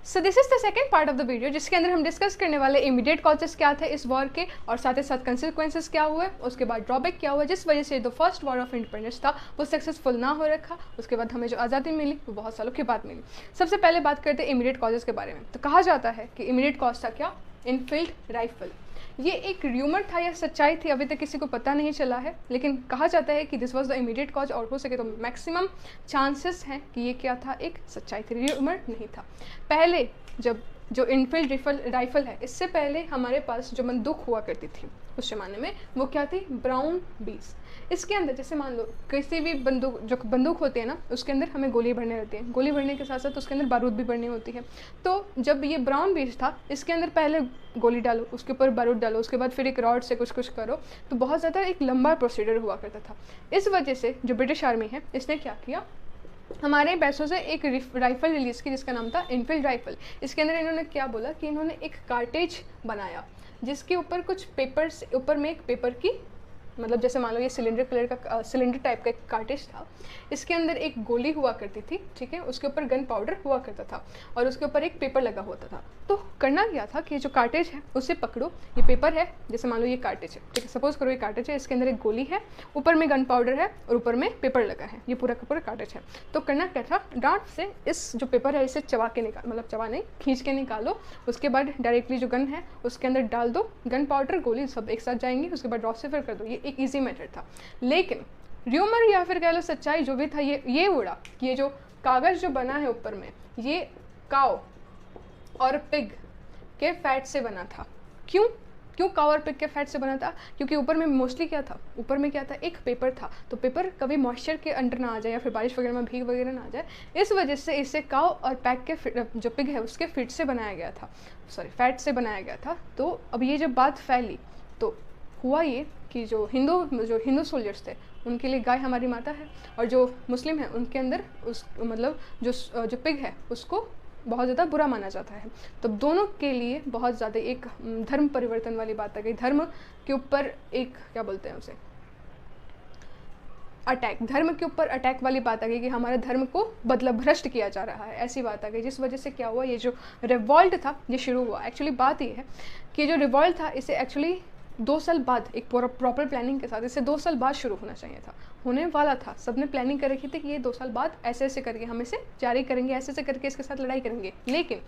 So this is the second part of the video, जिसके अंदर हम डिस्कस करने वाले इमीडिएट कॉजेस क्या थे इस वॉर के, और साथ ही साथ कंसिक्वेंसेस क्या हुए, उसके बाद ड्रॉबैक क्या हुआ जिस वजह से जो फर्स्ट वॉर ऑफ इंडिपेंडेंस था वो सक्सेसफुल ना हो रखा। उसके बाद हमें जो आज़ादी मिली वो बहुत सालों के बाद मिली। सबसे पहले बात करते हैं इमीडिएट कॉजेस के बारे में। तो कहा जाता है कि इमीडिएट कॉज था क्या, इनफील्ड राइफल। ये एक र्यूमर था या सच्चाई थी अभी तक किसी को पता नहीं चला है, लेकिन कहा जाता है कि this was the immediate cause, और हो सके तो मैक्सिमम चांसेस हैं कि ये क्या था, एक सच्चाई थी, र्यूमर नहीं था। पहले जब जो इनफील्ड राइफल है, इससे पहले हमारे पास जो बंदूक हुआ करती थी उस जमाने में वो क्या थी, ब्राउन बीस। इसके अंदर जैसे मान लो किसी भी बंदूक होती है ना, उसके अंदर हमें गोली भरने रहती है, गोली भरने के साथ साथ उसके अंदर बारूद भी भरनी होती है। तो जब ये ब्राउन बीस था, इसके अंदर पहले गोली डालो, उसके ऊपर बारूद डालो, उसके बाद फिर एक रॉड से कुछ करो, तो बहुत ज़्यादा एक लंबा प्रोसीजर हुआ करता था। इस वजह से जो ब्रिटिश आर्मी है इसने क्या किया, हमारे पैसों से एक राइफल रिलीज़ की जिसका नाम था इनफील्ड राइफल। इसके अंदर इन्होंने क्या बोला कि इन्होंने एक कार्टेज बनाया जिसके ऊपर कुछ पेपर्स, ऊपर में एक पेपर की, मतलब जैसे मान लो ये सिलेंडर टाइप का एक कार्टेज था, इसके अंदर एक गोली हुआ करती थी, ठीक है, उसके ऊपर गन पाउडर हुआ करता था और उसके ऊपर एक पेपर लगा होता था। तो करना क्या था कि जो कार्टेज है उसे पकड़ो, ये पेपर है, जैसे मान लो ये कार्टेज है, ठीक है, सपोज करो ये कार्टेज है, इसके अंदर एक गोली है, ऊपर में गन पाउडर है और ऊपर में पेपर लगा है, ये पूरा का पूरा कार्टेज है। तो करना क्या था, डांट से इस जो पेपर है इसे चबा के निकाल, मतलब चबा नहीं, खींच के निकालो, उसके बाद डायरेक्टली जो गन है उसके अंदर डाल दो, गन पाउडर गोली सब एक साथ जाएंगी, उसके बाद ड्रॉ से फिर कर दो। ये एक ईजी मेथड था। लेकिन र्यूमर या फिर कह लो सच्चाई जो भी था, ये उड़ा कि ये जो कागज़ जो बना है ऊपर में, ये काओ और पिग के फैट से बना था। क्यों काओ और पिग के फैट से बना था, क्योंकि ऊपर में मोस्टली क्या था, ऊपर में क्या था, एक पेपर था, तो पेपर कभी मॉइस्चर के अंडर ना आ जाए या फिर बारिश वगैरह में भीग वगैरह ना आ जाए, इस वजह से इसे काओ और पैग के जो पिग है उसके फैट से बनाया गया था। तो अब ये जब बात फैली तो हुआ ये कि जो हिंदू सोल्जर्स थे उनके लिए गाय हमारी माता है, और जो मुस्लिम है उनके अंदर उस मतलब जो पिग है उसको बहुत ज़्यादा बुरा माना जाता है। तो दोनों के लिए बहुत ज़्यादा एक धर्म परिवर्तन वाली बात आ गई, धर्म के ऊपर एक क्या बोलते हैं उसे, अटैक, धर्म के ऊपर अटैक वाली बात आ गई कि हमारे धर्म को भ्रष्ट किया जा रहा है, ऐसी बात आ गई, जिस वजह से क्या हुआ, ये जो रिवॉल्ट था ये शुरू हुआ। एक्चुअली बात ये है कि जो रिवॉल्ट था इसे एक्चुअली 2 साल बाद एक प्रॉपर प्लानिंग के साथ इसे 2 साल बाद शुरू होना चाहिए था, होने वाला था, सबने प्लानिंग कर रखी थी कि ये 2 साल बाद ऐसे करके हम इसे जारी करेंगे, ऐसे करके इसके साथ लड़ाई करेंगे। लेकिन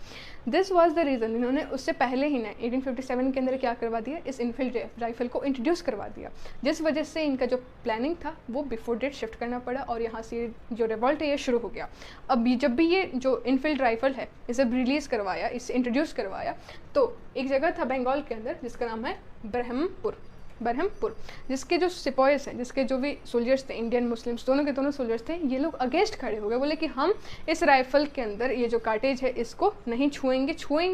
दिस वाज द रीज़न, इन्होंने उससे पहले ही ना 1857 के अंदर क्या करवा दिया, इस इनफील्ड राइफल को इंट्रोड्यूस करवा दिया, जिस वजह से इनका जो प्लानिंग था वो बिफोर डेट शिफ्ट करना पड़ा और यहाँ से जो रिवॉल्ट है ये शुरू हो गया। अब जब भी ये जो इनफील्ड राइफल है इसे रिलीज़ करवाया, इसे इंट्रोड्यूस करवाया, तो एक जगह था बंगाल के अंदर जिसका नाम है बरहमपुर, जिसके जो सिपाहीस हैं, जिसके जो भी सोल्जर्स थे, इंडियन मुस्लिम्स दोनों के दोनों सोल्जर्स थे, ये लोग अगेंस्ट खड़े हो गए, बोले कि हम इस राइफल के अंदर ये जो कार्टेज है इसको नहीं छुएंगे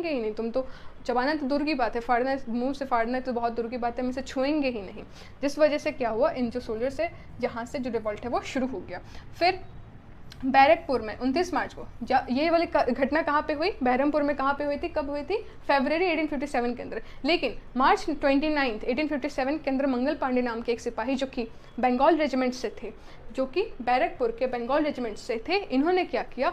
ही नहीं, तुम तो चबाना तो दूर की बात है, फाड़ना, मुंह से फाड़ना तो बहुत दूर की बात है, हम इसे छुएंगे ही नहीं। जिस वजह से क्या हुआ, इन जो सोल्जर्स है जहाँ से जो रिवॉल्ट है वो शुरू हो गया। फिर बैरकपुर में 29 मार्च को ये वाली घटना कहाँ पे हुई, बहरमपुर में कहाँ पे हुई थी, कब हुई थी, फरवरी 1857 के अंदर। लेकिन मार्च 29 1857 के अंदर मंगल पांडे नाम के एक सिपाही जो कि बंगाल रेजिमेंट से थे, जो कि बैरकपुर के बंगाल रेजिमेंट से थे, इन्होंने क्या किया,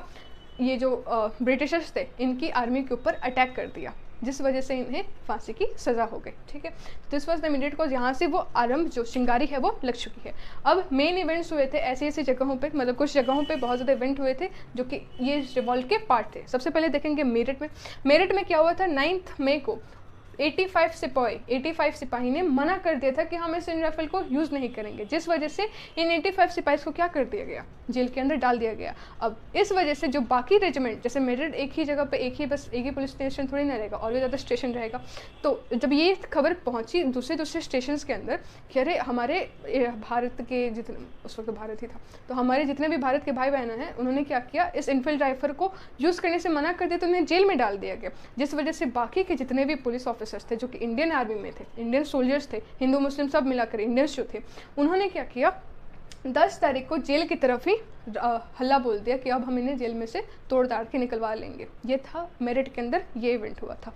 ये जो ब्रिटिशर्स थे इनकी आर्मी के ऊपर अटैक कर दिया, जिस वजह से इन्हें फांसी की सज़ा हो गई, ठीक है। This was the immediate cause, यहाँ से वो आरंभ जो चिंगारी है वो लग चुकी है। अब मेन इवेंट्स हुए थे ऐसी जगहों पे, मतलब कुछ जगहों पे बहुत ज़्यादा इवेंट हुए थे जो कि ये रिवॉल्ट के पार्ट थे। सबसे पहले देखेंगे मेरठ में क्या हुआ था, 9 मई को 85 सिपाही ने मना कर दिया था कि हम इस राइफल को यूज़ नहीं करेंगे, जिस वजह से इन 85 सिपाही को क्या कर दिया गया, जेल के अंदर डाल दिया गया। अब इस वजह से जो बाकी रेजिमेंट, जैसे मेरठ एक ही जगह पे एक ही पुलिस स्टेशन थोड़ी ना रहेगा, और भी ज़्यादा स्टेशन रहेगा, तो जब ये खबर पहुंची दूसरे स्टेशन के अंदर कि अरे हमारे भारत के जितने, उस वक्त भारत ही था, तो हमारे जितने भी भारत के भाई बहन हैं उन्होंने क्या किया, इस इनफील्ड राइफल को यूज़ करने से मना कर दिया, तो उन्हें जेल में डाल दिया गया। जिस वजह से बाकी के जितने भी पुलिस ऑफिसर्स थे जो कि इंडियन आर्मी में थे, इंडियन सोल्जर्स थे, हिंदू मुस्लिम सब मिलाकर इंडियंस जो थे, उन्होंने क्या किया, 10 तारीख को जेल की तरफ ही हल्ला बोल दिया कि अब हम इन्हें जेल में से तोड़ ताड़ के निकलवा लेंगे। ये था मेरठ के अंदर ये इवेंट हुआ था।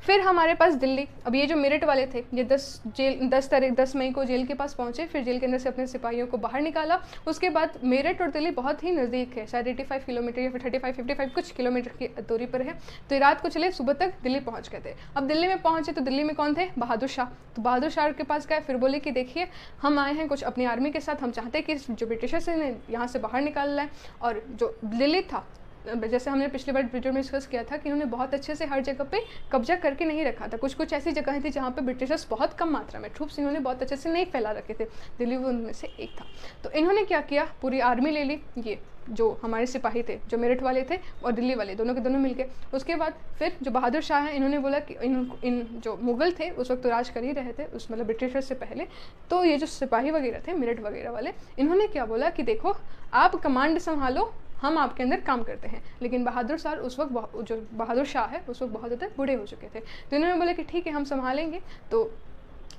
फिर हमारे पास दिल्ली, अब ये जो मेरठ वाले थे ये 10 मई को जेल के पास पहुँचे, फिर जेल के अंदर से अपने सिपाहियों को बाहर निकाला। उसके बाद मेरठ और दिल्ली बहुत ही नज़दीक है, शायद 85 किलोमीटर या फिर 35-55 कुछ किलोमीटर की दूरी पर है। तो रात को चले, सुबह तक दिल्ली पहुँच गए थे। अब दिल्ली में पहुँचे तो दिल्ली में कौन थे? बहादुर शाह। तो बहादुर शाह के पास गए, फिर बोले कि देखिए हम आए हैं कुछ अपनी आर्मी के साथ, हम चाहते हैं कि जो ब्रिटिशर्स ने यहाँ से बाहर निकालना है। और जो दिल्ली था, जैसे हमने पिछली बार वीडियो में डिस्कस किया था कि इन्होंने बहुत अच्छे से हर जगह पे कब्जा करके नहीं रखा था। कुछ कुछ ऐसी जगह थी जहाँ पे ब्रिटिशर्स बहुत कम मात्रा में ट्रूप्स इन्होंने बहुत अच्छे से नहीं फैला रखे थे, दिल्ली वो उनमें से एक था। तो इन्होंने क्या किया, पूरी आर्मी ले ली, ये जो हमारे सिपाही थे, जो मेरठ वाले थे और दिल्ली वाले, दोनों के दोनों मिल गए। उसके बाद फिर जो बहादुर शाह हैं, इन्होंने बोला कि इन जो मुगल थे उस वक्त तो राज कर ही रहे थे, उस मतलब ब्रिटिशर्स से पहले, तो ये जो सिपाही वगैरह थे मेरठ वगैरह वाले, इन्होंने क्या बोला कि देखो आप कमांड संभालो, हम आपके अंदर काम करते हैं। लेकिन बहादुर शाह उस वक्त, जो बहादुर शाह है उस वक्त बहुत ज़्यादा बूढ़े हो चुके थे, तो इन्होंने बोला कि ठीक है हम संभालेंगे। तो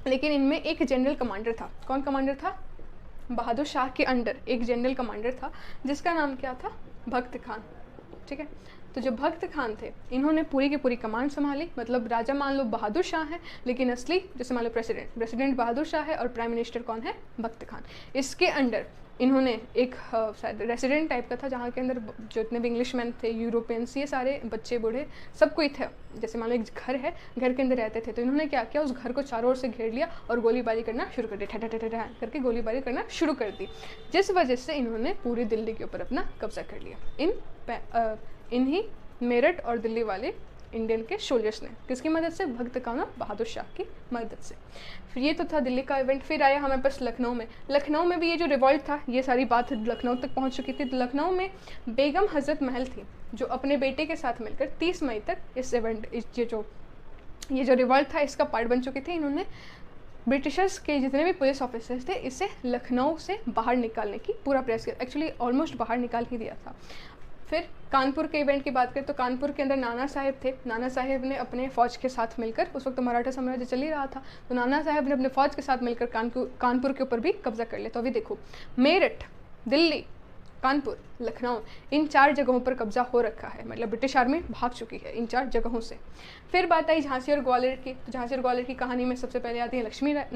लेकिन इनमें एक जनरल कमांडर था। कौन कमांडर था? बहादुर शाह के अंडर एक जनरल कमांडर था जिसका नाम क्या था? भक्त खान। ठीक है, तो जो भक्त खान थे इन्होंने पूरी की पूरी कमांड संभाली। मतलब राजा मान लो बहादुर शाह है, लेकिन असली जैसे मान लो प्रेसिडेंट बहादुर शाह है और प्राइम मिनिस्टर कौन है? भक्त खान। इसके अंडर इन्होंने एक शायद रेसिडेंट टाइप का था, जहाँ के अंदर जितने भी इंग्लिशमैन थे, यूरोपियंस, ये सारे बच्चे बूढ़े सब कोई थे। जैसे मान लो एक घर है, घर के अंदर रहते थे, तो इन्होंने क्या किया, उस घर को चारों ओर से घेर लिया और गोलीबारी करना शुरू कर दी, ठा ठा ठा करके गोलीबारी करना शुरू कर दी, जिस वजह से इन्होंने पूरी दिल्ली के ऊपर अपना कब्जा कर लिया। इन्हीं मेरठ और दिल्ली वाले इंडियन के सोल्जर्स ने, किसकी मदद से? भक्त खान और बहादुर शाह की मदद से। फिर ये तो था दिल्ली का इवेंट। फिर आया हमारे पास लखनऊ में। लखनऊ में भी ये जो रिवॉल्ट था, ये सारी बात लखनऊ तक पहुंच चुकी थी। तो लखनऊ में बेगम हजरत महल थी, जो अपने बेटे के साथ मिलकर 30 मई तक इस इवेंट, ये जो रिवॉल्ट था इसका पार्ट बन चुकी थी। इन्होंने ब्रिटिशर्स के जितने भी पुलिस ऑफिसर्स थे इसे लखनऊ से बाहर निकालने की पूरा प्रयास किया, एक्चुअली ऑलमोस्ट बाहर निकाल ही दिया था। फिर कानपुर के इवेंट की बात करें तो कानपुर के अंदर नाना साहेब थे। नाना साहेब ने अपने फ़ौज के साथ मिलकर, उस वक्त तो मराठा साम्राज्य चल ही रहा था, तो नाना साहेब ने अपने फ़ौज के साथ मिलकर कानपुर के ऊपर भी कब्जा कर लिया। तो अभी देखो, मेरठ, दिल्ली, कानपुर, लखनऊ, इन 4 जगहों पर कब्जा हो रखा है। मतलब ब्रिटिश आर्मी भाग चुकी है इन 4 जगहों से। फिर बात आई झांसी और ग्वालियर की। तो झांसी और ग्वालियर की कहानी में सबसे पहले आती है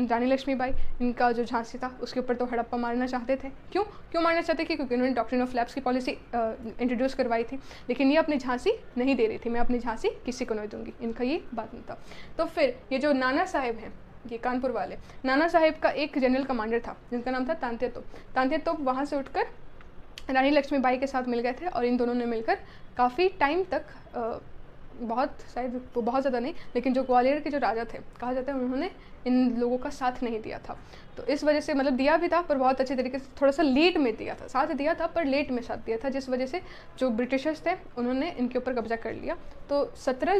रानी लक्ष्मीबाई। इनका जो झांसी था उसके ऊपर तो हड़प्पा मारना चाहते थे। क्यों मारना चाहते थे? क्योंकि उन्होंने डॉक्ट्रिन ऑफ लैप्स की पॉलिसी इंट्रोड्यूस करवाई थी, लेकिन ये अपनी झांसी नहीं दे रही थी, मैं अपनी झांसी किसी को नहीं दूंगी, इनका ये बात नहीं था। तो फिर ये जो नाना साहेब हैं, ये कानपुर वाले, नाना साहेब का एक जनरल कमांडर था जिनका नाम था तांत्या तोप। तांत्या तोप वहाँ से उठकर रानी लक्ष्मीबाई के साथ मिल गए थे और इन दोनों ने मिलकर काफ़ी टाइम तक, बहुत ज़्यादा नहीं, लेकिन जो ग्वालियर के जो राजा थे कहा जाता है उन्होंने इन लोगों का साथ नहीं दिया था। तो इस वजह से, मतलब दिया भी था पर बहुत अच्छे तरीके से, थोड़ा सा लेट में दिया था, साथ दिया था पर लेट में साथ दिया था, जिस वजह से जो ब्रिटिशर्स थे उन्होंने इनके ऊपर कब्जा कर लिया। तो 17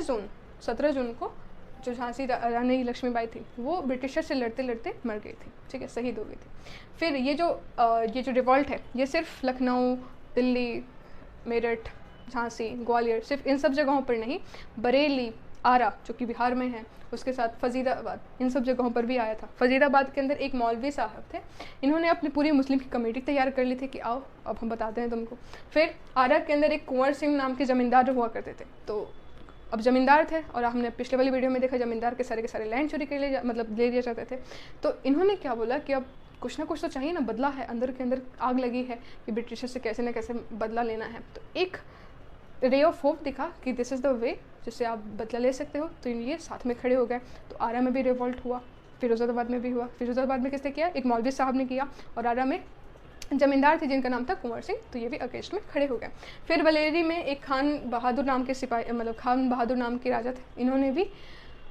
जून को जो झांसी रानी लक्ष्मीबाई थी वो ब्रिटिशर से लड़ते लड़ते मर गई थी। ठीक है, शहीद हो गई थी। फिर ये जो रिवॉल्ट है ये सिर्फ लखनऊ, दिल्ली, मेरठ, झांसी, ग्वालियर, सिर्फ इन सब जगहों पर नहीं, बरेली, आरा जो कि बिहार में है, उसके साथ फजीदाबाद, इन सब जगहों पर भी आया था। फजीदाबाद के अंदर एक मौलवी साहब थे, इन्होंने अपनी पूरी मुस्लिम की कमेटी तैयार कर ली थी कि आओ अब हम बताते हैं तुमको। फिर आरा के अंदर एक कुंवर सिंह नाम के ज़मींदार हुआ करते थे। तो अब ज़मींदार थे और हमने पिछले वाली वीडियो में देखा ज़मींदार के सारे लैंड चोरी कर लिए, मतलब ले लिए जाते थे। तो इन्होंने क्या बोला कि अब कुछ ना कुछ तो चाहिए ना, बदला है, अंदर के अंदर आग लगी है कि ब्रिटिशर से कैसे ना कैसे बदला लेना है। तो एक रे ऑफ होप दिखा कि दिस इज़ द वे जिससे आप बदला ले सकते हो। तो ये साथ में खड़े हो गए। तो आरा में भी रिवॉल्ट हुआ, फिरोज़ाबाद में भी हुआ। फिरोज़ाबाद में किसने किया? एक मौलवी साहब ने किया। और आरा में जमींदार थे जिनका नाम था कुंवर सिंह, तो ये भी अगेंस्ट में खड़े हो गए। फिर बरेली में एक खान बहादुर नाम के सिपाही, मतलब खान बहादुर नाम के राजा थे, इन्होंने भी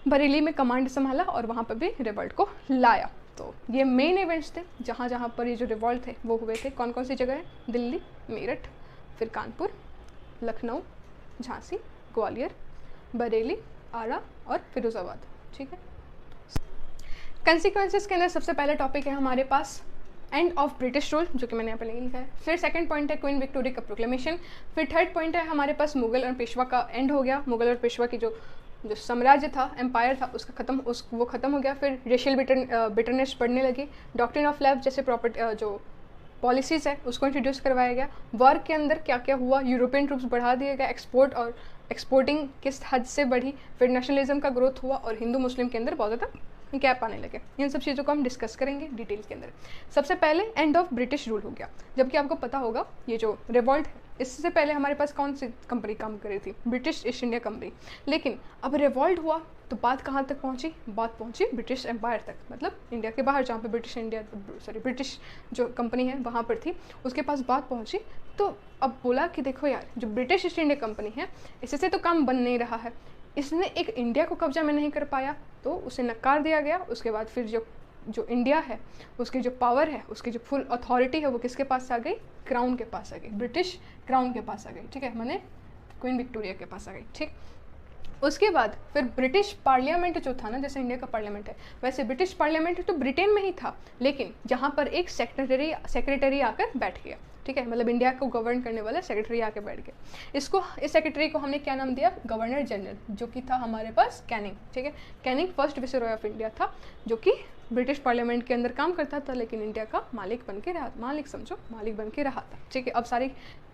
बरेली में कमांड संभाला और वहाँ पर भी रिवॉल्ट को लाया। तो ये मेन इवेंट्स थे जहाँ पर ये जो रिवॉल्ट थे वो हुए थे। कौन कौन सी जगह है? दिल्ली, मेरठ, फिर कानपुर, लखनऊ, झांसी, ग्वालियर, बरेली, आरा और फिरोज़ाबाद। ठीक है, कंसिक्वेंसेस के अंदर सबसे पहला टॉपिक है हमारे पास एंड ऑफ ब्रिटिश रूल, जो कि मैंने यहाँ पे नहीं लिखा है। फिर सेकंड पॉइंट है क्वीन विक्टोरिया का प्रोक्लेमेशन। फिर थर्ड पॉइंट है हमारे पास मुगल और पेशवा का एंड हो गया। मुगल और पेशवा की जो साम्राज्य था, एम्पायर था, उसका वो ख़त्म हो गया। फिर रेशियल बिटरनेस बढ़ने लगी। डॉक्ट्रिन ऑफ लैव जैसे पॉलिसीज़ है उसको इंट्रोड्यूस करवाया गया। वॉर के अंदर क्या क्या हुआ, यूरोपियन ट्रूप्स बढ़ा दिए गए, एक्सपोर्ट और एक्सपोर्टिंग किस हद से बढ़ी, फिर नेशनलिज्म का ग्रोथ हुआ और हिंदू मुस्लिम के अंदर बहुत ज़्यादा गैप आने लगे। इन सब चीज़ों को हम डिस्कस करेंगे डिटेल के अंदर। सबसे पहले एंड ऑफ ब्रिटिश रूल हो गया, जबकि आपको पता होगा ये जो रिवॉल्ट है इससे पहले हमारे पास कौन सी कंपनी काम कर रही थी, ब्रिटिश ईस्ट इंडिया कंपनी। लेकिन अब रिवॉल्ट हुआ तो बात कहाँ तक पहुँची, बात पहुँची ब्रिटिश एम्पायर तक, मतलब इंडिया के बाहर जहाँ पे ब्रिटिश जो कंपनी है वहाँ पर थी, उसके पास बात पहुँची। तो अब बोला कि देखो यार, जो ब्रिटिश ईस्ट इंडिया कंपनी है इससे तो काम बन नहीं रहा है, इसने एक इंडिया को कब्जा में नहीं कर पाया तो उसे नकार दिया गया। उसके बाद फिर जो इंडिया है उसकी जो पावर है, उसकी जो फुल अथॉरिटी है वो किसके पास आ गई, क्राउन के पास आ गई, ब्रिटिश क्राउन के पास आ गई, ठीक है, माने क्वीन विक्टोरिया के पास आ गई, ठीक। उसके बाद फिर ब्रिटिश पार्लियामेंट जो था ना, जैसे इंडिया का पार्लियामेंट है वैसे ब्रिटिश पार्लियामेंट तो ब्रिटेन में ही था, लेकिन जहाँ पर एक सेक्रेटरी आकर बैठ गया, ठीक है, मतलब इंडिया को गवर्न करने वाला सेक्रेटरी आके बैठ गए। इस सेक्रेटरी को हमने क्या नाम दिया, गवर्नर जनरल, जो कि था हमारे पास कैनिंग, ठीक है। कैनिंग फर्स्ट विसरॉय ऑफ इंडिया था, जो कि ब्रिटिश पार्लियामेंट के अंदर काम करता था, लेकिन इंडिया का मालिक बन के रहा, मालिक बन के रहा था, ठीक है।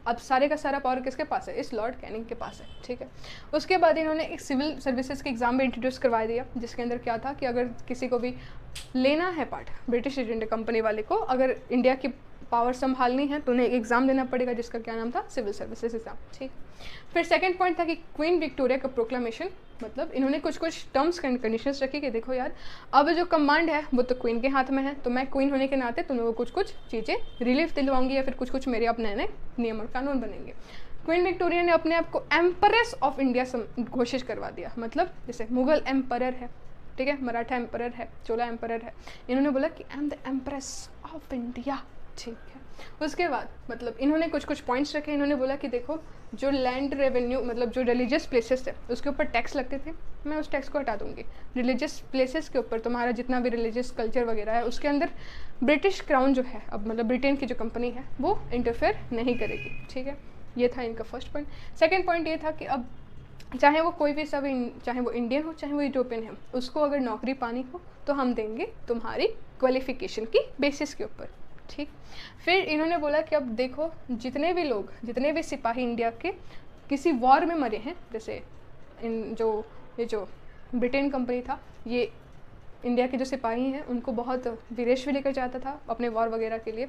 अब सारे का सारा पावर किसके पास है, इस लॉर्ड कैनिंग के पास है, ठीक है। उसके बाद इन्होंने एक सिविल सर्विसेज के एग्जाम भी इंट्रोड्यूस करवा दिया, जिसके अंदर क्या था कि अगर किसी को भी लेना है part British east India company वाले को, अगर इंडिया की पावर संभालनी है तो उन्हें एक एग्ज़ाम देना पड़ेगा, जिसका क्या नाम था, सिविल सर्विसेज एग्जाम, ठीक। फिर सेकंड पॉइंट था कि क्वीन विक्टोरिया का प्रोक्लामेशन, मतलब इन्होंने कुछ टर्म्स एंड कंडीशंस रखी कि देखो यार, अब जो कमांड है वो तो क्वीन के हाथ में है, तो मैं क्वीन होने के नाते तुम्हें वो कुछ चीज़ें रिलीफ दिलवाऊंगी, या फिर कुछ मेरे अपने नए नियम और कानून बनेंगे। क्वीन विक्टोरिया ने अपने आप को एम्परेस ऑफ इंडिया घोषित करवा दिया, मतलब जैसे मुगल एम्परर है, ठीक है, मराठा एम्परर है, चोला एम्परर है, इन्होंने बोला कि I am the empress of India, ठीक है। उसके बाद मतलब इन्होंने कुछ पॉइंट्स रखे, इन्होंने बोला कि देखो जो लैंड रेवेन्यू, मतलब जो रिलीजियस प्लेसेस थे उसके ऊपर टैक्स लगते थे, मैं उस टैक्स को हटा दूंगी। रिलीजियस प्लेसेस के ऊपर तुम्हारा जितना भी रिलीजियस कल्चर वगैरह है उसके अंदर ब्रिटिश क्राउन जो है, अब मतलब ब्रिटेन की जो कंपनी है वो इंटरफेयर नहीं करेगी, ठीक है। ये था इनका फर्स्ट पॉइंट। सेकेंड पॉइंट ये था कि अब चाहे वो कोई भी चाहे वो इंडियन हो चाहे वो यूरोपियन हो, उसको अगर नौकरी पानी हो तो हम देंगे तुम्हारी क्वालिफिकेशन की बेसिस के ऊपर, ठीक। फिर इन्होंने बोला कि अब देखो जितने भी सिपाही इंडिया के किसी वॉर में मरे हैं, जैसे ये जो ब्रिटेन कंपनी था, ये इंडिया के जो सिपाही हैं उनको बहुत विदेश भी लेकर जाता था अपने वॉर वगैरह के लिए।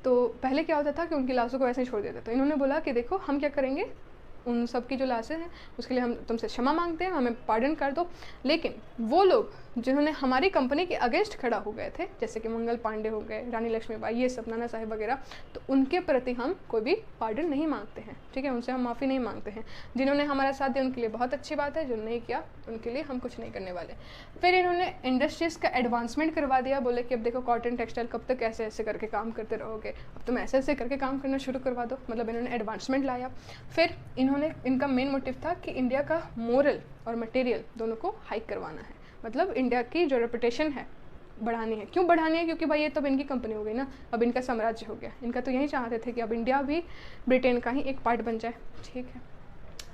तो पहले क्या होता था कि उनकी लाशों को ऐसे ही छोड़ देते, तो इन्होंने बोला कि देखो हम क्या करेंगे, उन सब की जो लाशें हैं उसके लिए हम तुमसे क्षमा मांगते हैं, हमें पार्डन कर दो, लेकिन वो लोग जिन्होंने हमारी कंपनी के अगेंस्ट खड़ा हो गए थे, जैसे कि मंगल पांडे हो गए, रानी लक्ष्मीबाई, ये सब, नाना साहेब वगैरह, तो उनके प्रति हम कोई भी पार्डन नहीं मांगते हैं, ठीक है, उनसे हम माफ़ी नहीं मांगते हैं। जिन्होंने हमारा साथ दिया उनके लिए बहुत अच्छी बात है, जो नहीं किया उनके लिए हम कुछ नहीं करने वाले। फिर इन्होंने इंडस्ट्रीज़ का एडवांसमेंट करवा दिया, बोले कि अब देखो कॉटन टेक्सटाइल कब तक ऐसे करके काम करते रहोगे, अब तुम ऐसे करके काम करना शुरू करवा दो, मतलब इन्होंने एडवांसमेंट लाया। फिर इनका मेन मोटिव था कि इंडिया का मोरल और मटेरियल दोनों को हाइक करवाना है, मतलब इंडिया की जो रेपुटेशन है बढ़ानी है। क्यों बढ़ानी है, क्योंकि भाई ये तब इनकी कंपनी हो गई ना, अब इनका साम्राज्य हो गया, इनका तो यही चाहते थे कि अब इंडिया भी ब्रिटेन का ही एक पार्ट बन जाए, ठीक है।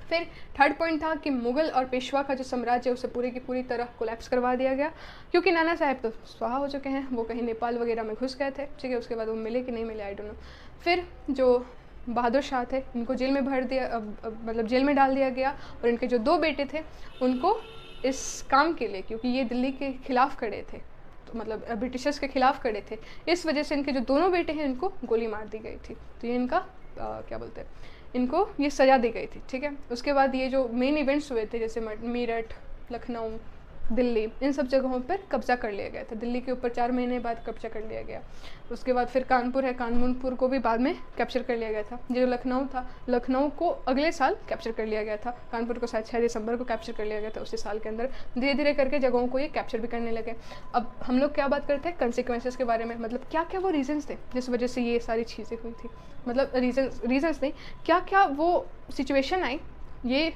फिर थर्ड पॉइंट था कि मुगल और पेशवा का जो साम्राज्य है उसे पूरी की पूरी तरह कोलैप्स करवा दिया गया, क्योंकि नाना साहब तो स्वाहा हो चुके हैं, वो कहीं नेपाल वगैरह में घुस गए थे, ठीक है। उसके बाद वो मिले कि नहीं मिले, आई डोंट नो। फिर जो बहादुर शाह थे इनको जेल में भर दिया, मतलब जेल में डाल दिया गया, और इनके जो 2 बेटे थे उनको इस काम के लिए, क्योंकि ये दिल्ली के खिलाफ खड़े थे, तो मतलब ब्रिटिशर्स के खिलाफ खड़े थे, इस वजह से इनके जो दोनों बेटे हैं इनको गोली मार दी गई थी। तो ये इनका क्या बोलते हैं, इनको ये सज़ा दी गई थी, ठीक है। उसके बाद ये जो मेन इवेंट्स हुए थे, जैसे मेरठ, लखनऊ, दिल्ली, इन सब जगहों पर कब्जा कर लिया गया था। दिल्ली के ऊपर 4 महीने बाद कब्जा कर लिया गया। उसके बाद फिर कानपुर है, कानपुर को भी बाद में कैप्चर कर लिया गया था। जो लखनऊ था, लखनऊ को अगले साल कैप्चर कर लिया गया था। कानपुर को शायद 6 दिसंबर को कैप्चर कर लिया गया था उसी साल के अंदर। धीरे धीरे करके जगहों को ये कैप्चर भी करने लगे। अब हम लोग क्या बात करते हैं कंसिक्वेंसेस के बारे में, मतलब क्या क्या वो रीजंस थे जिस वजह से ये सारी चीज़ें हुई थी, मतलब रीजंस नहीं, क्या क्या वो सिचुएशन आई ये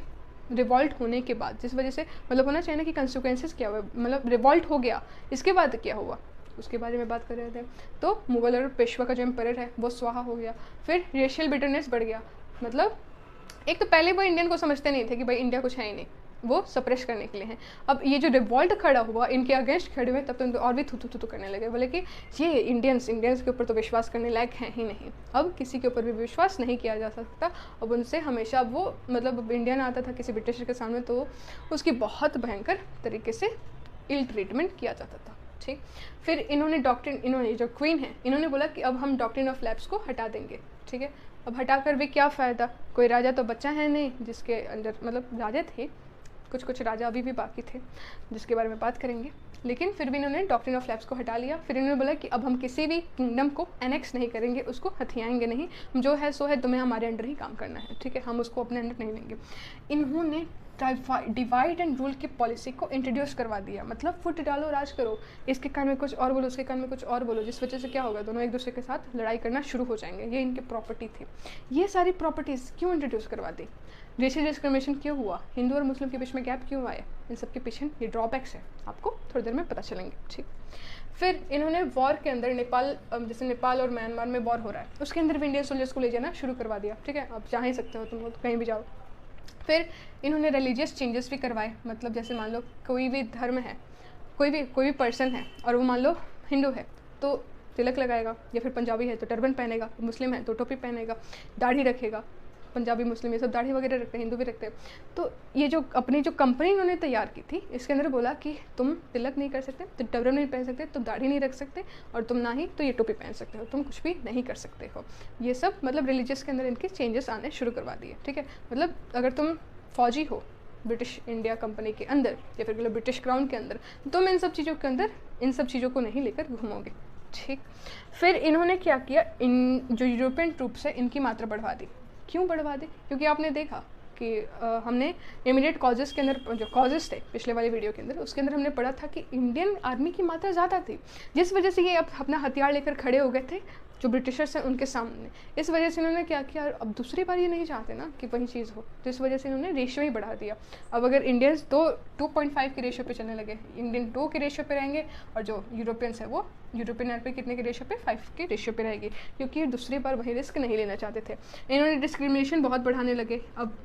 रिवॉल्ट होने के बाद, जिस वजह से मतलब होना चाहिए ना कि कंसिक्वेंसेस क्या हुआ, मतलब रिवॉल्ट हो गया इसके बाद क्या हुआ उसके बारे में बात कर रहे थे। तो मुगल और पेशवा का जो एम्पायर है वो स्वाहा हो गया। फिर रेशियल बिटरनेस बढ़ गया, मतलब एक तो पहले वो इंडियन को समझते नहीं थे कि भाई इंडिया कुछ है ही नहीं, वो सप्रेस करने के लिए हैं। अब ये जो रिवॉल्ट खड़ा हुआ इनके अगेंस्ट खड़े हुए, तब तो इनको और भी थू करने लगे, बोले कि ये इंडियंस के ऊपर तो विश्वास करने लायक हैं ही नहीं, अब किसी के ऊपर भी विश्वास नहीं किया जा सकता। अब उनसे हमेशा वो मतलब इंडियन आता था किसी ब्रिटिशर के सामने तो उसकी बहुत भयंकर तरीके से इल ट्रीटमेंट किया जाता था। ठीक, फिर इन्होंने जो क्वीन है इन्होंने बोला कि अब हम डॉक्ट्रिन ऑफ लैप्स को हटा देंगे। ठीक है, अब हटा कर भी क्या फ़ायदा, कोई राजा तो बच्चा है नहीं जिसके अंदर, मतलब राजा थे कुछ राजा अभी भी बाकी थे जिसके बारे में बात करेंगे, लेकिन फिर भी इन्होंने डॉक्ट्रिन ऑफ लैप्स को हटा लिया। फिर इन्होंने बोला कि अब हम किसी भी किंगडम को एनेक्स नहीं करेंगे, उसको हथियाएंगे नहीं, जो है सो है, तुम्हें हमारे अंडर ही काम करना है। ठीक है, हम उसको अपने अंडर नहीं लेंगे। इन्होंने डिवाइड एंड रूल की पॉलिसी को इंट्रोड्यूस करवा दिया, मतलब फुट डालो राज करो, इसके कान में कुछ और बोलो, उसके कान में कुछ और बोलो, जिस वजह से क्या होगा, दोनों एक दूसरे के साथ लड़ाई करना शुरू हो जाएंगे। ये इनकी प्रॉपर्टी थी। ये सारी प्रॉपर्टीज़ क्यों इंट्रोड्यूस करवा दी, रेशियल डिस्क्रिमिनेशन क्यों हुआ, हिंदू और मुस्लिम के बीच में गैप क्यों आया, इन सब के पीछे ये ड्रॉबैक्स है, आपको थोड़ी देर में पता चलेंगे। ठीक, फिर इन्होंने वॉर के अंदर नेपाल, जैसे नेपाल और म्यांमार में वॉर हो रहा है, उसके अंदर भी इंडियन सोल्जर्स को ले जाना शुरू करवा दिया। ठीक है, आप जा ही सकते हो, तुम लोग कहीं भी जाओ। फिर इन्होंने रिलीजियस चेंजेस भी करवाए, मतलब जैसे मान लो कोई भी धर्म है, कोई भी पर्सन है और वो मान लो हिंदू है तो तिलक लगाएगा, या फिर पंजाबी है तो टर्बन पहनेगा, मुस्लिम है तो टोपी पहनेगा, दाढ़ी रखेगा। पंजाबी मुस्लिम ये सब दाढ़ी वगैरह रखते हैं, हिंदू भी रखते हैं। तो ये जो अपनी जो कंपनी इन्होंने तैयार की थी इसके अंदर बोला कि तुम तिलक नहीं कर सकते, तुम टर्बन नहीं पहन सकते, तुम दाढ़ी नहीं रख सकते, और तुम ना ही तो ये टोपी पहन सकते हो, तुम कुछ भी नहीं कर सकते हो। ये सब मतलब रिलीजियस के अंदर इनके चेंजेस आने शुरू करवा दिए। ठीक है, मतलब अगर तुम फौजी हो ब्रिटिश इंडिया कंपनी के अंदर या फिर ब्रिटिश क्राउन के अंदर, तुम इन सब चीज़ों के अंदर इन सब चीज़ों को नहीं लेकर घूमोगे। ठीक, फिर इन्होंने क्या किया, इन जो यूरोपियन ट्रूप्स है इनकी मात्रा बढ़वा दी। क्यों बढ़वा दी, क्योंकि आपने देखा कि हमने इमीडिएट कॉजेज़ के अंदर, जो कॉजेज़ थे पिछले वाले वीडियो के अंदर, उसके अंदर हमने पढ़ा था कि इंडियन आर्मी की मात्रा ज़्यादा थी, जिस वजह से ये अब अपना हथियार लेकर खड़े हो गए थे जो ब्रिटिशर्स हैं उनके सामने। इस वजह से इन्होंने क्या किया, अब दूसरी बार ये नहीं चाहते ना कि वही चीज़ हो, तो इस वजह से इन्होंने रेशियो ही बढ़ा दिया। अब अगर इंडियंस 2.5 के रेशियो पे चलने लगे, इंडियन 2 के रेशियो पे रहेंगे, और जो यूरोपियंस है वो यूरोपियन आर्मी कितने के रेशियो पे, 5 के रेशियो पे रहेगी, क्योंकि दूसरी बार वही रिस्क नहीं लेना चाहते थे। इन्होंने डिस्क्रिमिनेशन बहुत बढ़ाने लगे। अब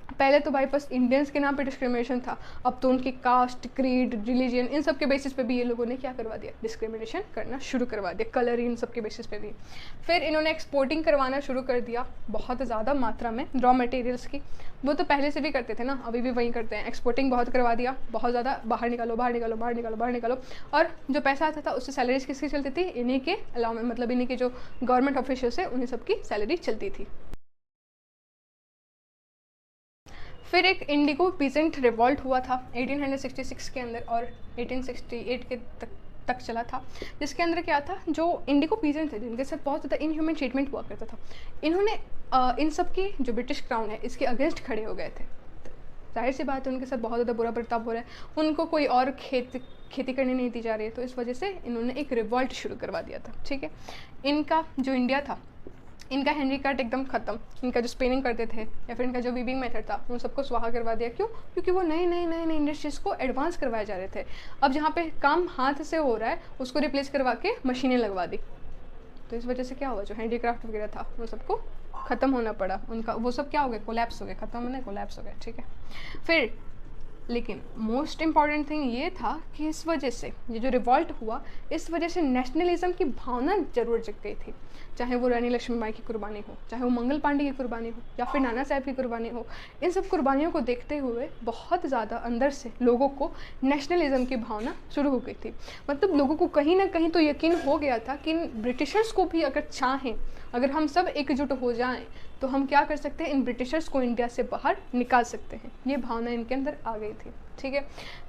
पहले तो भाई बस इंडियंस के नाम पे डिस्क्रिमिनेशन था, अब तो उनकी कास्ट, क्रीड, रिलीजन, इन सब के बेसिस पे भी ये लोगों ने क्या करवा दिया, डिस्क्रिमिनेशन करना शुरू करवा दिया, कलर, इन सब के बेसिस पे भी। फिर इन्होंने एक्सपोर्टिंग करवाना शुरू कर दिया बहुत ज़्यादा मात्रा में रॉ मटेरियल्स की। वो तो पहले से भी करते थे ना, अभी भी वही करते हैं, एक्सपोर्टिंग बहुत करवा दिया, बहुत ज़्यादा, बाहर निकालो बाहर निकालो बाहर निकालो बाहर निकालो। और जो पैसा आता था उससे सैलरीज किसकी चलती थी, इन्हीं के अलाउमेंट, मतलब इन्हीं के जो गवर्नमेंट ऑफिशियल्स है उन्हीं सबकी सैलरी चलती थी। फिर एक इंडिगो पीजेंट रिवॉल्ट हुआ था 1866 के अंदर और 1868 के तक चला था, जिसके अंदर क्या था, जो इंडिगो पीजेंट थे जिनके साथ बहुत ज़्यादा इनह्यूमन ट्रीटमेंट हुआ करता था, इन्होंने इन सब की जो ब्रिटिश क्राउन है इसके अगेंस्ट खड़े हो गए थे। जाहिर सी बात है उनके साथ बहुत ज़्यादा बुरा बर्ताव हो रहा है, उनको कोई और खेती करने नहीं दी जा रही है, तो इस वजह से इन्होंने एक रिवॉल्ट शुरू करवा दिया था। ठीक है, इनका जो इंडिया था, इनका हेनरी कार्ट एकदम ख़त्म, इनका जो स्पिनिंग करते थे या फिर इनका जो वीविंग मेथड था उन सबको स्वाहा करवा दिया। क्यों, क्योंकि वो नए इंडस्ट्रीज़ को एडवांस करवाए जा रहे थे। अब जहाँ पे काम हाथ से हो रहा है उसको रिप्लेस करवा के मशीनें लगवा दी, तो इस वजह से क्या हुआ, जो हैंडीक्राफ्ट वगैरह था उन सबको ख़त्म होना पड़ा, उनका वो सब क्या हो गया, कोलैप्स हो गए, ख़त्म होने कोलैप्स हो गए। ठीक है, फिर लेकिन मोस्ट इम्पॉर्टेंट थिंग ये था कि इस वजह से ये जो रिवॉल्ट हुआ, इस वजह से नेशनलिज्म की भावना जरूर जग गई थी, चाहे वो रानी लक्ष्मीबाई की कुर्बानी हो, चाहे वो मंगल पांडे की कुर्बानी हो, या फिर नाना साहब की कुर्बानी हो। इन सब कुर्बानियों को देखते हुए बहुत ज़्यादा अंदर से लोगों को नेशनलिज्म की भावना शुरू हो गई थी। मतलब लोगों को कहीं ना कहीं तो यकीन हो गया था कि ब्रिटिशर्स को भी अगर चाहें, अगर हम सब एकजुट हो जाएं तो हम क्या कर सकते हैं, इन ब्रिटिशर्स को इंडिया से बाहर निकाल सकते हैं। ये भावना इनके अंदर आ गई थी। ठीक है,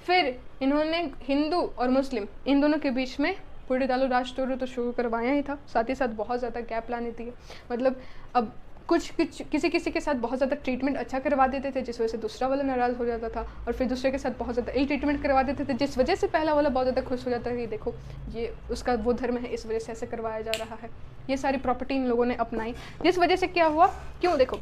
फिर इन्होंने हिंदू और मुस्लिम इन दोनों के बीच में पूरे डालो राज तो शुरू करवाया ही था, साथ ही साथ बहुत ज़्यादा गैप लानी थी। मतलब अब कुछ किसी के साथ बहुत ज़्यादा ट्रीटमेंट अच्छा करवा देते थे जिस वजह से दूसरा वाला नाराज़ हो जाता था, और फिर दूसरे के साथ बहुत ज़्यादा इल ट्रीटमेंट करवा देते थे जिस वजह से पहला वाला बहुत ज़्यादा खुश हो जाता है कि देखो ये उसका वो धर्म है, इस वजह से ऐसे करवाया जा रहा है। ये सारी प्रॉपर्टी इन लोगों ने अपनाई, जिस वजह से क्या हुआ, क्यों, देखो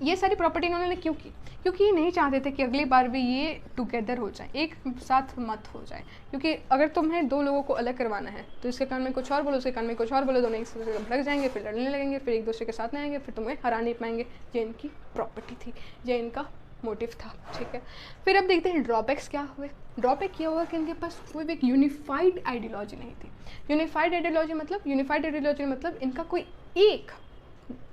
ये सारी प्रॉपर्टी इन्होंने क्यों की, क्योंकि ये नहीं चाहते थे कि अगली बार भी ये टुगेदर हो जाए, एक साथ मत हो जाए। क्योंकि अगर तुम्हें दो लोगों को अलग करवाना है तो इसके कान में कुछ और बोलो, उसके कान में कुछ और बोलो, दोनों एक दूसरे से भड़क जाएंगे, फिर लड़ने लगेंगे, फिर एक दूसरे के साथ नहीं आएंगे, फिर तुम्हें हरा नहीं पाएंगे। ये इनकी प्रॉपर्टी थी, ये इनका मोटिव था, ठीक है। फिर अब देखते हैं ड्रॉबैक्स क्या हुए। ड्रॉबैक ये हुआ कि इनके पास कोई भी एक यूनिफाइड आइडियोलॉजी नहीं थी। यूनिफाइड आइडियोलॉजी मतलब इनका कोई एक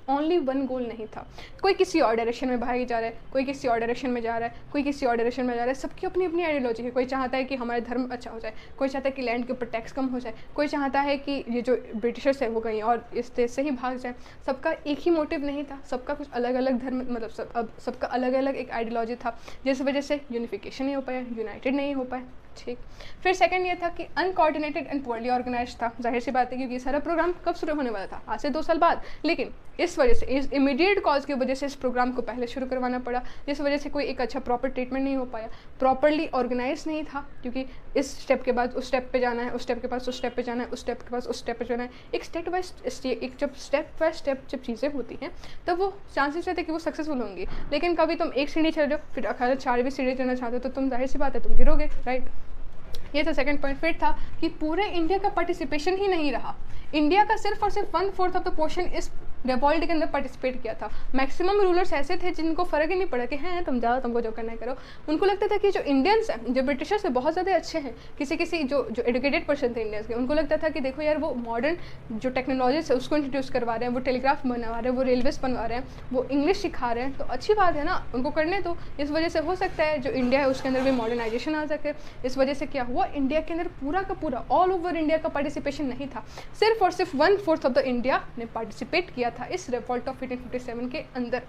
ओनली वन गोल नहीं था। कोई किसी और डायरेक्शन में भागे जा रहा है, कोई किसी और डायरेक्शन में जा रहा है, कोई किसी और डायरेक्शन में जा रहा है। सबकी अपनी अपनी आइडियोलॉजी है। कोई चाहता है कि हमारा धर्म अच्छा हो जाए, कोई चाहता है कि लैंड के ऊपर टैक्स कम हो जाए, कोई चाहता है कि ये जो ब्रिटिशर्स है वो कहीं और इस देश से ही भाग जाए। सबका एक ही मोटिव नहीं था, सबका कुछ अलग अलग धर्म, मतलब सबका अलग अलग एक आइडियोलॉजी था, जिस वजह से यूनिफिकेशन नहीं हो पाया, यूनाइटेड नहीं हो पाए, ठीक। फिर सेकंड ये था कि अनकोऑर्डिनेटेड एंड पोअरली ऑर्गेनाइज था। जाहिर सी बात है क्योंकि सारा प्रोग्राम कब शुरू होने वाला था, आज से 2 साल बाद, लेकिन इस वजह से, इस इमीडिएट कॉज की वजह से इस प्रोग्राम को पहले शुरू करवाना पड़ा, जिस वजह से कोई एक अच्छा प्रॉपर ट्रीटमेंट नहीं हो पाया, प्रॉपरली ऑर्गेनाइज नहीं था, क्योंकि इस स्टेप के बाद उस स्टेप पे जाना है, उस स्टेप के पास उस स्टेप पे जाना है, उस स्टेप के पास उस स्टेप पे जाना है। एक स्टेप बाय स्टेप जब चीज़ें होती हैं तब वो चांसेस रहते हैं कि वो सक्सेसफुल होंगी। लेकिन कभी तुम एक सीढ़ी चल रहे हो, फिर अगर 4वीं सीढ़ी चलना चाहते हो तो तुम जाहिर सी बात है तुम गिरोगे, राइट। ये था सेकंड पॉइंट। फिर था कि पूरे इंडिया का पार्टिसिपेशन ही नहीं रहा। इंडिया का सिर्फ और सिर्फ 1/4 ऑफ द पोर्शन इस रिवॉल्ट के अंदर पार्टिसिपेट किया था। मैक्सिमम रूलर्स ऐसे थे जिनको फ़र्क ही नहीं पड़ा कि हैं तुम जाओ, तुमको जो करना है करो। उनको लगता था कि जो इंडियंस हैं, जो ब्रिटिशर्स से बहुत ज़्यादा अच्छे हैं, किसी जो एजुकेटेड पर्सन थे इंडियंस के, उनको लगता था कि देखो यार वो मॉडर्न जो टेक्नोलॉजीज है उसको इंट्रोड्यूस करवा रहे हैं, वो टेलीग्राफ बनवा रहे हैं, वो रेलवेज बनवा रहे हैं, वो इंग्लिश सिखा रहे हैं, तो अच्छी बात है ना, उनको करने दो। इस वजह से हो सकता है जो इंडिया है उसके अंदर भी मॉडर्नाइजेशन आ सके। इस वजह से क्या हुआ, इंडिया के अंदर पूरा का पूरा ऑल ओवर इंडिया का पार्टिसिपेशन नहीं था। सिर्फ और सिर्फ 1/4 ऑफ द इंडिया ने पार्टिसिपेट किया था इस रिवॉल्ट ऑफ 1857 के अंदर।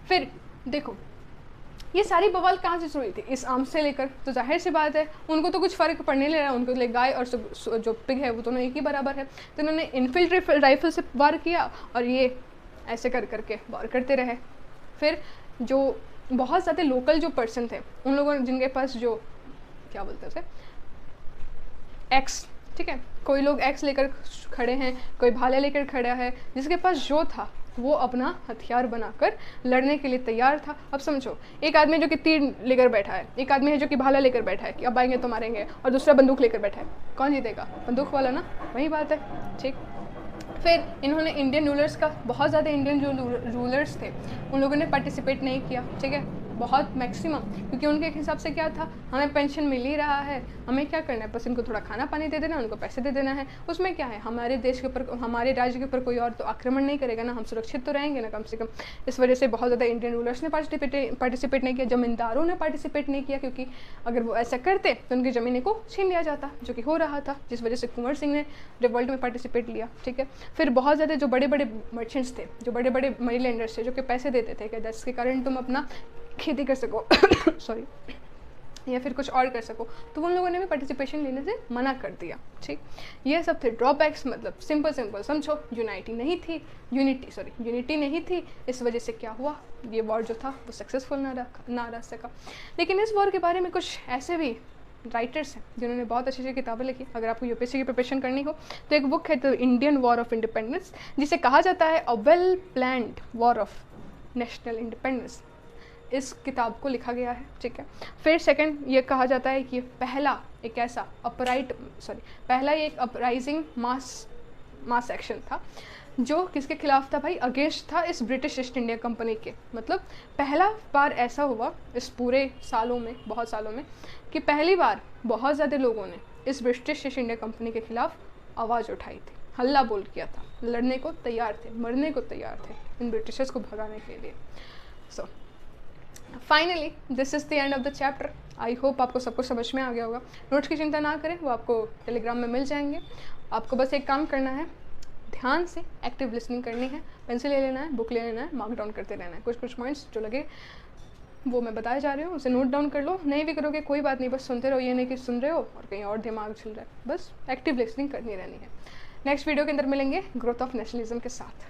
फिर देखो ये सारी बवाल कहाँ से शुरू हुई थी, इस आर्म से लेकर। तो जाहिर सी बात है उनको तो कुछ फ़र्क पड़ने ले रहा है, उनको लिए गाय और जो पिग है वो दोनों एक ही बराबर है। तो उन्होंने इनफील्ड राइफल से वार किया और ये ऐसे कर करके वार करते रहे। फिर जो बहुत ज़्यादा लोकल जो पर्सन थे, उन लोगों जिनके पास जो क्या बोलते थे एक्स, ठीक है, कोई लोग एक्स लेकर खड़े हैं, कोई भाले लेकर खड़ा है, जिसके पास जो था वो अपना हथियार बनाकर लड़ने के लिए तैयार था। अब समझो, एक आदमी जो कि तीर लेकर बैठा है, एक आदमी है जो कि भाला लेकर बैठा है कि अब आएंगे तो मारेंगे, और दूसरा बंदूक लेकर बैठा है, कौन जीतेगा? बंदूक वाला ना, वही बात है, ठीक। फिर इन्होंने इंडियन रूलर्स का, बहुत ज़्यादा इंडियन जो रूलर्स थे उन लोगों ने पार्टिसिपेट नहीं किया, ठीक है, बहुत मैक्सिमम, क्योंकि उनके हिसाब से क्या था, हमें पेंशन मिल ही रहा है, हमें क्या करना है, बस इनको थोड़ा खाना पानी दे देना, उनको पैसे दे देना है, उसमें क्या है, हमारे देश के ऊपर, हमारे राज्य के ऊपर कोई और तो आक्रमण नहीं करेगा ना, हम सुरक्षित तो रहेंगे ना कम से कम। इस वजह से बहुत ज़्यादा इंडियन रूलर्स ने पार्टिसिपेट नहीं किया, जमींदारों ने पार्टिसिपेट नहीं किया, क्योंकि अगर वो ऐसा करते तो उनकी ज़मीनें को छीन लिया जाता, जो कि हो रहा था, जिस वजह से कुंवर सिंह ने रिवॉल्ट में पार्टिसिपेट लिया, ठीक है। फिर बहुत ज़्यादा जो बड़े बड़े मर्चेंट्स थे, जो बड़े बड़े मनी लेंडर्स थे, जो कि पैसे देते थे कि जिसके कारण तुम अपना खेती कर सको सॉरी, या फिर कुछ और कर सको, तो उन लोगों ने भी पार्टिसिपेशन लेने से मना कर दिया, ठीक। ये सब थे ड्रॉबैक्स। मतलब सिंपल समझो, यूनिटी नहीं थी, इस वजह से क्या हुआ, ये वॉर जो था वो सक्सेसफुल ना रह सका। लेकिन इस वॉर के बारे में कुछ ऐसे भी राइटर्स हैं जिन्होंने बहुत अच्छी अच्छी किताबें लिखी। अगर आपको यूपीएससी की प्रिपरेशन करनी हो तो एक बुक है the Indian war of independence, जिसे कहा जाता है a well planned war of national independence. इस किताब को लिखा गया है, ठीक है। फिर सेकंड ये कहा जाता है कि पहला एक अपराइजिंग मास एक्शन था, जो किसके खिलाफ था भाई, अगेंस्ट था इस ब्रिटिश ईस्ट इंडिया कंपनी के। मतलब पहला बार ऐसा हुआ इस पूरे सालों में, बहुत सालों में, कि पहली बार बहुत ज़्यादा लोगों ने इस ब्रिटिश ईस्ट इंडिया कंपनी के खिलाफ आवाज़ उठाई थी, हल्ला बोल किया था, लड़ने को तैयार थे, मरने को तैयार थे इन ब्रिटिशर्स को भगाने के लिए। So finally this is the end of the chapter. I hope आपको सब कुछ समझ में आ गया होगा। नोट्स की चिंता ना करें, वो आपको टेलीग्राम में मिल जाएंगे। आपको बस एक काम करना है, ध्यान से एक्टिव लिसनिंग करनी है, पेंसिल ले लेना है, बुक ले लेना है, मार्क डाउन करते रहना है। कुछ पॉइंट्स जो लगे वो मैं बताए जा रही हूँ उसे नोट डाउन कर लो, नहीं भी करोगे कोई बात नहीं, बस सुनते रहो, ये नहीं कि सुन रहे हो और कहीं और दिमाग चल रहा है, बस एक्टिव लिसनिंग करनी रहनी है। नेक्स्ट वीडियो के अंदर मिलेंगे ग्रोथ ऑफ नेशनलिज्म के साथ।